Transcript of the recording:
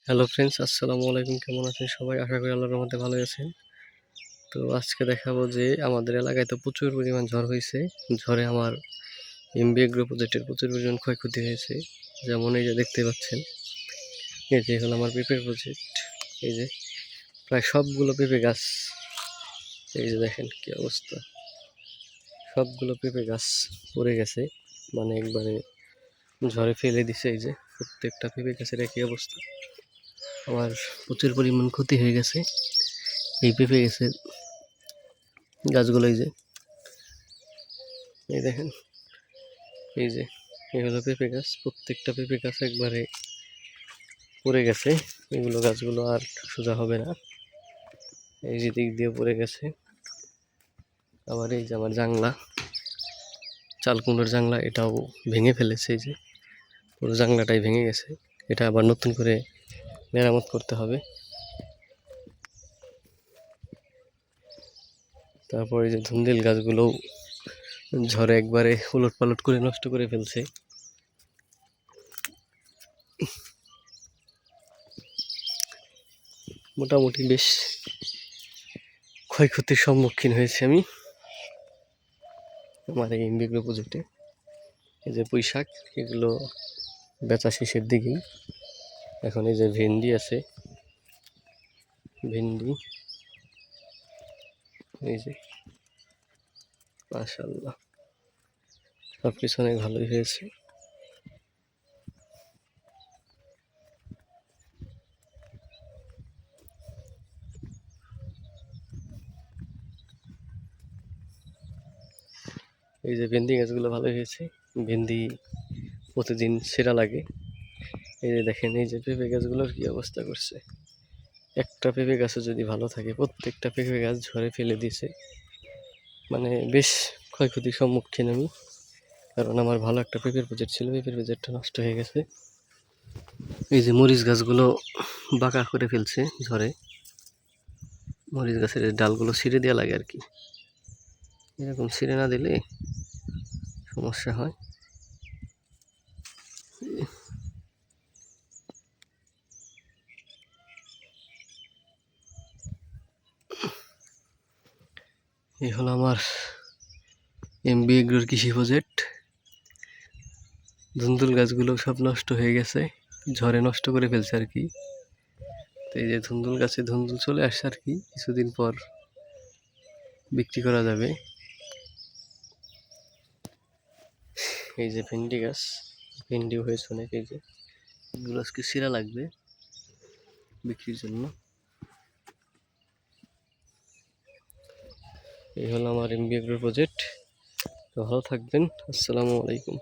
Hello friends, আসসালামু আলাইকুম। কেমন আছেন সবাই? আশা করি আল্লাহর রহমতে ভালো আছেন। তো আজকে দেখাবো যে আমাদের এলাকায় তো প্রচুর পরিমাণ ঝড় হয়েছে। ঝড়ে আমার এমবি এগ্রো প্রজেক্টের প্রচুর পরিমাণ ক্ষয়ক্ষতি হয়েছে। যেমন এই যে দেখতে পাচ্ছেন, এই যে হলো আমার পেঁপের প্রজেক্ট। এই যে প্রায় সবগুলো পেঁপে গাছ, এই যে দেখেন কি অবস্থা, সবগুলো পেঁপে গাছ পড়ে গেছে, মানে একবারে ঝড়ে ফেলে দিছে। এই যে প্রত্যেকটা পেঁপে গাছের একই অবস্থা। আমার প্রচুর পরিমাণ ক্ষতি হয়ে গেছে এই পেঁপে গাছের গাছগুলো। এই দেখেন, এই যে এই হলো পেঁপে গাছ, প্রত্যেকটা পেঁপে গাছ একবারে পড়ে গেছে। এগুলো গাছগুলো আর সোজা হবে না, এই যে দিক দিয়ে পড়ে গেছে। আবার এই যে আমার জাংলা, চাল কুমড়োর জাংলা, এটাও ভেঙে ফেলেছে। এই যে পুরো জাংলাটাই ভেঙে গেছে, এটা আবার নতুন করে মেরামত করতে হবে। তারপরে যে ধুন্দুল গাছগুলো ঝড়ে একবারে উলট পালট করে নষ্ট করে ফেলছে। মোটামুটি বেশ ক্ষয়ক্ষতির সম্মুখীন হয়েছে আমি আমার এই এমবি এগ্রো প্রজেক্টে। এই যে পুঁই শাক, এগুলো বেচা শেষের দিকেই। এখন এই যে ভেন্ডি আছে, ভেন্ডি, এই যে মাশাআল্লাহ সব কিছু অনেক ভালোই হয়েছে। এই যে ভেন্ডি গাছগুলো ভালো হয়েছে, ভেন্ডি প্রতিদিন সেরা লাগে। এই যে দেখেন, এই যে পেঁপে গাছগুলোর কি অবস্থা করছে। একটা পেঁপে গাছে যদি ভালো থাকে, প্রত্যেকটা পেঁপে গাছ ঝরে ফেলে দিয়েছে। মানে বেশ ক্ষয়ক্ষতির সম্মুখীন আমি, কারণ আমার ভালো একটা পেঁপের প্রজেক্ট ছিল, পেঁপের প্রজেক্টটা নষ্ট হয়ে গেছে। এই যে মরিচ গাছগুলো বাঁকা করে ফেলছে ঝড়ে। মরিচ গাছের ডালগুলো ছিঁড়ে দেওয়া লাগে আর কি, এরকম ছিঁড়ে না দিলে সমস্যা হয়। এই হলো আমার এমবি এগ্রোর কৃষি প্রজেক্ট। ধুন্দুল গাছগুলো সব নষ্ট হয়ে গেছে, ঝড়ে নষ্ট করে ফেলছে আর কি। তো এই যে ধুন্দুল গাছে ধুন্দুল চলে আসছে আর কি, কিছুদিন পর বিক্রি করা যাবে। এই যে ভেন্ডি গাছ, ভেন্ডিও হয়েছে অনেক। এই যে এগুলো আজকে সিরা লাগবে বিক্রির জন্য। এই হলো আমার এমবি এগ্রো প্রজেক্ট। তো ভালো থাকবেন, আসসালামু আলাইকুম।